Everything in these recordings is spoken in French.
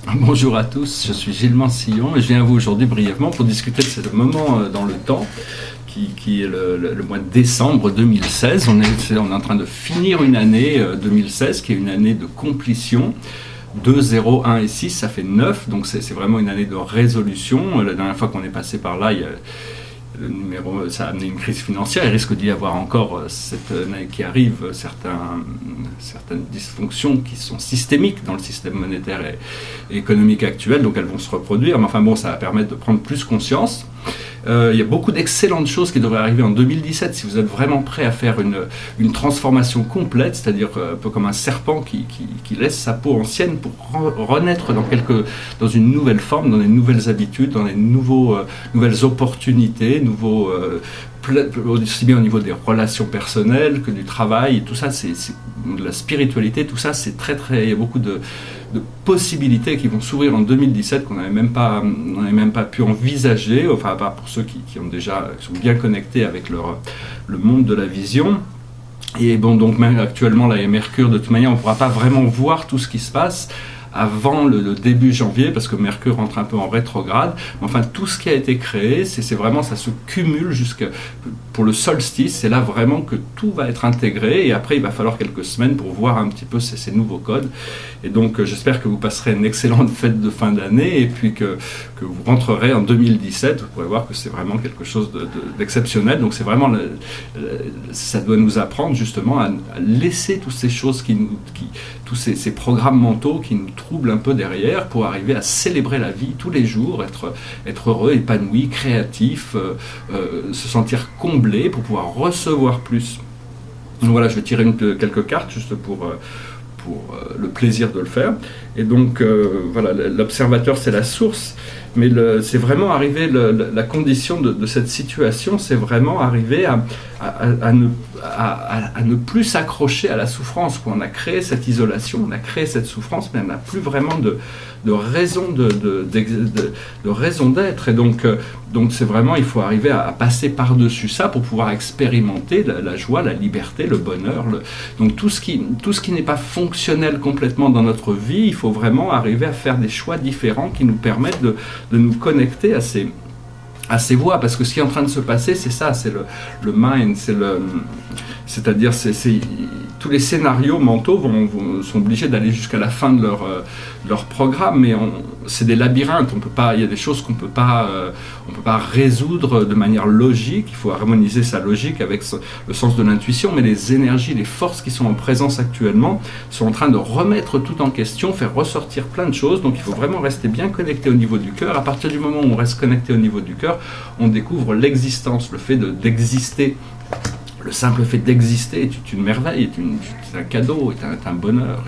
Bonjour à tous, je suis Gilles Mansillon et je viens à vous aujourd'hui brièvement pour discuter de ce moment dans le temps qui est le mois de décembre 2016. On est en train de finir une année 2016 qui est une année de complétion. 2, 0, 1 et 6, ça fait 9, donc c'est vraiment une année de résolution. La dernière fois qu'on est passé par là, ça a amené une crise financière. Il risque d'y avoir encore cette année qui arrive certaines dysfonctions qui sont systémiques dans le système monétaire et économique actuel, donc elles vont se reproduire. Mais enfin bon, ça va permettre de prendre plus conscience. Il y a beaucoup d'excellentes choses qui devraient arriver en 2017 si vous êtes vraiment prêt à faire une transformation complète, c'est-à-dire un peu comme un serpent qui laisse sa peau ancienne pour renaître dans une nouvelle forme, dans des nouvelles habitudes, dans des nouvelles opportunités, aussi bien au niveau des relations personnelles que du travail, et tout ça, c'est de la spiritualité, tout ça, c'est il y a beaucoup de possibilités qui vont s'ouvrir en 2017 qu'on n'avait même pas pu envisager, enfin à part pour ceux qui sont bien connectés avec le monde de la vision. Et bon, donc même actuellement, là, il y a Mercure, de toute manière, on ne pourra pas vraiment voir tout ce qui se passe avant le début janvier, parce que Mercure rentre un peu en rétrograde. Mais enfin, tout ce qui a été créé, c'est vraiment, ça se cumule pour le solstice. C'est là vraiment que tout va être intégré, et après, il va falloir quelques semaines pour voir un petit peu ces nouveaux codes. Et donc, j'espère que vous passerez une excellente fête de fin d'année, et puis que vous rentrerez en 2017. Vous pourrez voir que c'est vraiment quelque chose d'exceptionnel. Donc, c'est vraiment, ça doit nous apprendre justement à laisser toutes ces choses tous ces programmes mentaux qui nous troublent un peu derrière, pour arriver à célébrer la vie tous les jours, être heureux, épanoui, créatif, se sentir comblé pour pouvoir recevoir plus. Donc voilà, je vais tirer quelques cartes juste pour le plaisir de le faire. Et donc voilà, l'observateur, c'est la source, mais c'est vraiment arriver, la condition de cette situation, c'est vraiment arriver à ne plus s'accrocher à la souffrance. On a créé cette isolation, on a créé cette souffrance, mais on n'a plus vraiment de raison raison d'être. Et donc c'est vraiment, il faut arriver à passer par-dessus ça pour pouvoir expérimenter la joie, la liberté, le bonheur. Donc tout ce qui n'est pas fonctionnel complètement dans notre vie, il faut vraiment arriver à faire des choix différents qui nous permettent de nous connecter à ces voies, parce que ce qui est en train de se passer, c'est ça, c'est le mind, c'est-à-dire tous les scénarios mentaux sont obligés d'aller jusqu'à la fin de leur programme, mais c'est des labyrinthes. Il y a des choses qu'on peut pas résoudre de manière logique. Il faut harmoniser sa logique avec le sens de l'intuition, mais les énergies, les forces qui sont en présence actuellement sont en train de remettre tout en question, faire ressortir plein de choses. Donc il faut vraiment rester bien connecté au niveau du cœur. À partir du moment où on reste connecté au niveau du cœur, on découvre l'existence, le fait d'exister. Le simple fait d'exister est une merveille, c'est un cadeau, est un bonheur,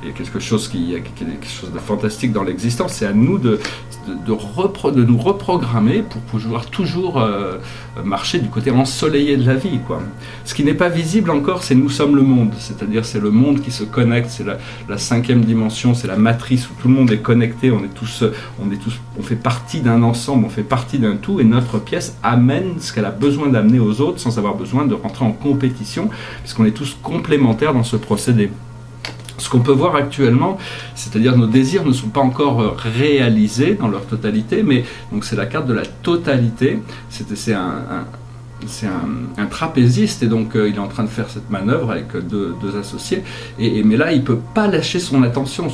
est quelque chose quelque chose de fantastique dans l'existence. C'est à nous de nous reprogrammer pour pouvoir toujours marcher du côté ensoleillé de la vie, quoi. Ce qui n'est pas visible encore, c'est nous sommes le monde, c'est-à-dire c'est le monde qui se connecte, c'est la 5e dimension, c'est la matrice où tout le monde est connecté, on fait partie d'un ensemble, on fait partie d'un tout, et notre pièce amène ce qu'elle a besoin d'amener aux autres sans avoir besoin de rentrer en compétition, puisqu'on est tous complémentaires dans ce procédé. Ce qu'on peut voir actuellement, c'est-à-dire nos désirs ne sont pas encore réalisés dans leur totalité, mais donc c'est la carte de la totalité. C'est un trapéziste, et donc il est en train de faire cette manœuvre avec deux associés, mais là il ne peut pas lâcher son attention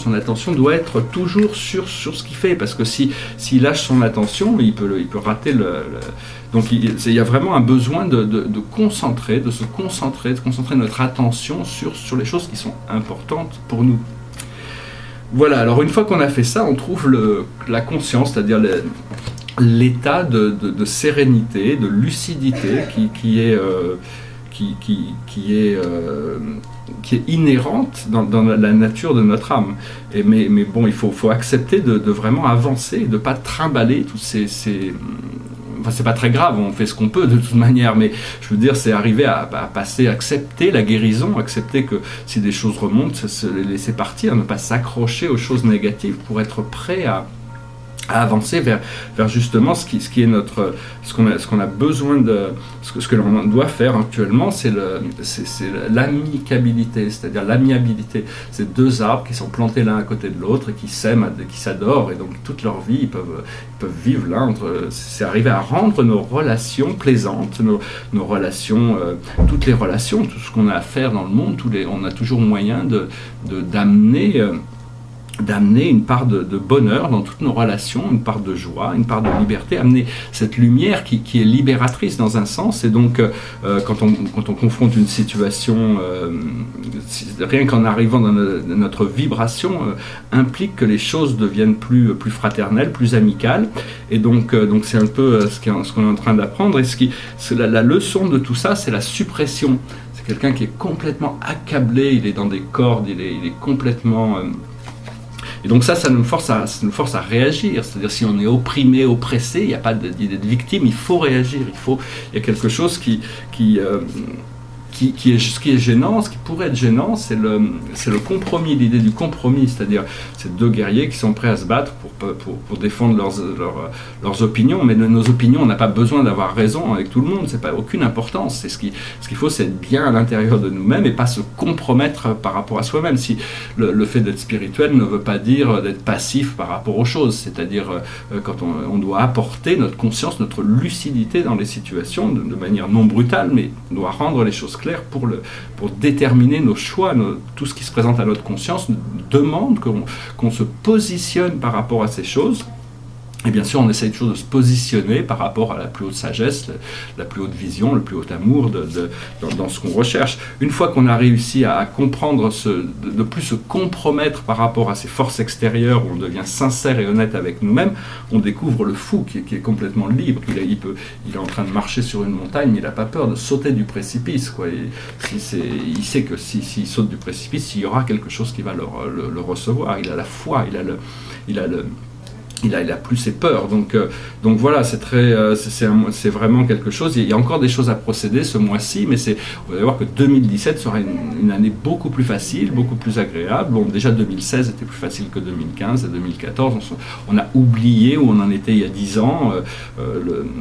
doit être toujours sur ce qu'il fait, parce que s'il lâche son attention, il peut rater donc il y a vraiment un besoin de se concentrer notre attention sur les choses qui sont importantes pour nous. Voilà, alors une fois qu'on a fait ça, on trouve la conscience, c'est-à-dire l'état de sérénité, de lucidité qui est inhérente dans la nature de notre âme. Mais bon, il faut accepter de vraiment avancer, de ne pas trimballer toutes ces enfin, c'est pas très grave, on fait ce qu'on peut de toute manière, mais je veux dire, c'est arriver à passer, accepter la guérison, accepter que si des choses remontent, se les laisser partir, ne pas s'accrocher aux choses négatives pour être prêt à à avancer vers justement ce qui est ce qu'on a besoin de, ce que l'on doit faire actuellement, c'est l'amicabilité, c'est-à-dire l'amiabilité. C'est deux arbres qui sont plantés l'un à côté de l'autre et qui s'aiment, qui s'adorent, et donc toute leur vie ils peuvent vivre là. C'est arriver à rendre nos relations plaisantes, nos relations, toutes les relations, tout ce qu'on a à faire dans le monde, on a toujours moyen d'amener une part de bonheur dans toutes nos relations, une part de joie, une part de liberté, amener cette lumière qui est libératrice dans un sens. Et donc, quand on confronte une situation, rien qu'en arrivant dans notre vibration, implique que les choses deviennent plus fraternelles, plus amicales. Et donc c'est un peu ce qu'on est en train d'apprendre. Et la leçon de tout ça, c'est la suppression. C'est quelqu'un qui est complètement accablé, il est dans des cordes, il est complètement... Et donc ça nous force à réagir. C'est-à-dire, si on est opprimé, oppressé, il n'y a pas d'idée de victime, il faut réagir. Il y a quelque chose qui est gênant, ce qui pourrait être gênant, c'est le compromis, l'idée du compromis, c'est-à-dire ces deux guerriers qui sont prêts à se battre pour défendre leurs opinions. Mais nos opinions, on n'a pas besoin d'avoir raison avec tout le monde, c'est pas aucune importance. Ce qu'il faut, c'est être bien à l'intérieur de nous-mêmes et pas se compromettre par rapport à soi-même. Si le fait d'être spirituel ne veut pas dire d'être passif par rapport aux choses, c'est-à-dire quand on doit apporter notre conscience, notre lucidité dans les situations de manière non brutale, mais on doit rendre les choses claires pour déterminer nos choix. Tout ce qui se présente à notre conscience demande qu'on se positionne par rapport à ces choses. Et bien sûr, on essaye toujours de se positionner par rapport à la plus haute sagesse, la plus haute vision, le plus haut amour dans ce qu'on recherche. Une fois qu'on a réussi à comprendre, de ne plus se compromettre par rapport à ces forces extérieures, où on devient sincère et honnête avec nous-mêmes, on découvre le fou qui est complètement libre. Il est en train de marcher sur une montagne, mais il n'a pas peur de sauter du précipice, quoi. Il sait que s'il saute du précipice, il y aura quelque chose qui va le recevoir. Il a la foi, il a plus ses peurs, donc voilà, c'est vraiment quelque chose. Il y a encore des choses à procéder ce mois-ci, mais vous allez voir que 2017 sera une année beaucoup plus facile, beaucoup plus agréable. Bon, déjà 2016 était plus facile que 2015 et 2014. On a oublié où on en était il y a 10 ans.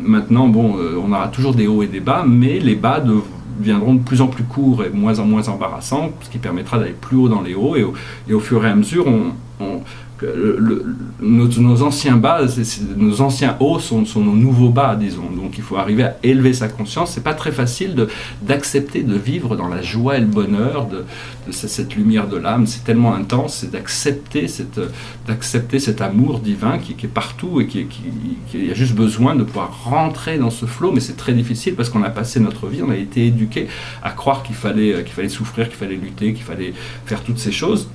Maintenant, on aura toujours des hauts et des bas, mais les bas deviendront de plus en plus courts et moins en moins embarrassants, ce qui permettra d'aller plus haut dans les hauts, et au fur et à mesure, nos anciens bas, nos anciens hauts sont nos nouveaux bas, disons. Donc il faut arriver à élever sa conscience. C'est pas très facile d'accepter de vivre dans la joie et le bonheur de cette lumière de l'âme. C'est tellement intense, c'est d'accepter cet amour divin qui est partout, et qui a juste besoin de pouvoir rentrer dans ce flot. Mais c'est très difficile parce qu'on a passé notre vie, on a été éduqué à croire qu'il fallait souffrir, qu'il fallait lutter, qu'il fallait faire toutes ces choses.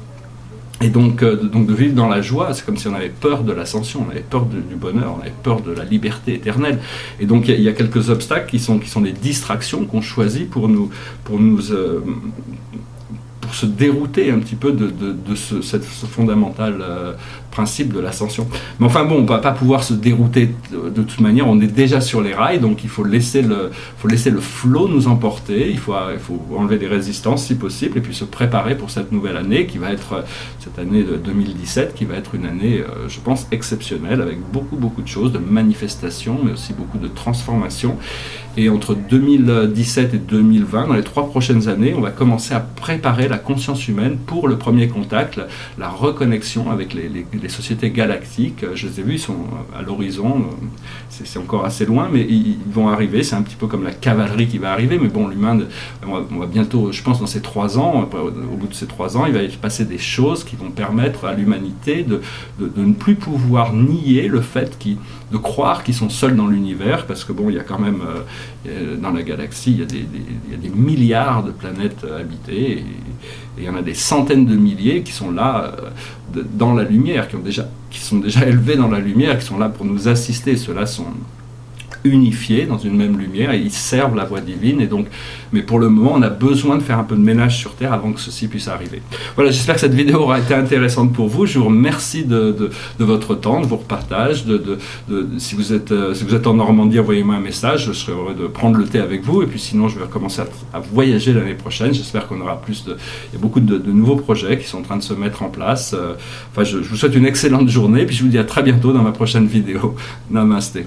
Et donc de vivre dans la joie, c'est comme si on avait peur de l'ascension, on avait peur du bonheur, on avait peur de la liberté éternelle. Et donc il y a quelques obstacles qui sont des distractions qu'on choisit pour se dérouter un petit peu de ce fondamental principe de l'ascension. Mais enfin bon, on ne va pas pouvoir se dérouter de toute manière, on est déjà sur les rails, donc il faut laisser le flot nous emporter, il faut enlever les résistances si possible, et puis se préparer pour cette nouvelle année qui va être, cette année de 2017, qui va être une année, je pense, exceptionnelle, avec beaucoup de choses, de manifestations, mais aussi beaucoup de transformations. Et entre 2017 et 2020, dans les 3 prochaines années, on va commencer à préparer la conscience humaine pour le premier contact, la reconnexion avec les sociétés galactiques. Je les ai vus, ils sont à l'horizon, c'est encore assez loin, mais ils vont arriver. C'est un petit peu comme la cavalerie qui va arriver, mais bon, l'humain, on va bientôt, je pense, dans ces 3 ans, au bout de ces 3 ans, il va y passer des choses qui vont permettre à l'humanité de ne plus pouvoir nier le fait de croire qu'ils sont seuls dans l'univers, parce que bon, il y a quand même, dans la galaxie, il y a des milliards de planètes habitées, et il y en a des centaines de milliers qui sont là dans la lumière, qui sont déjà élevés dans la lumière, qui sont là pour nous assister. Ceux-là sont unifiés dans une même lumière et ils servent la voie divine. Et donc, mais pour le moment, on a besoin de faire un peu de ménage sur Terre avant que ceci puisse arriver. Voilà, j'espère que cette vidéo aura été intéressante pour vous. Je vous remercie de votre temps, de vos partages. Si vous êtes en Normandie, envoyez-moi un message. Je serai heureux de prendre le thé avec vous. Et puis sinon, je vais commencer à voyager l'année prochaine. J'espère qu'on aura il y a beaucoup de nouveaux projets qui sont en train de se mettre en place. Je vous souhaite une excellente journée. Puis je vous dis à très bientôt dans ma prochaine vidéo. Namasté.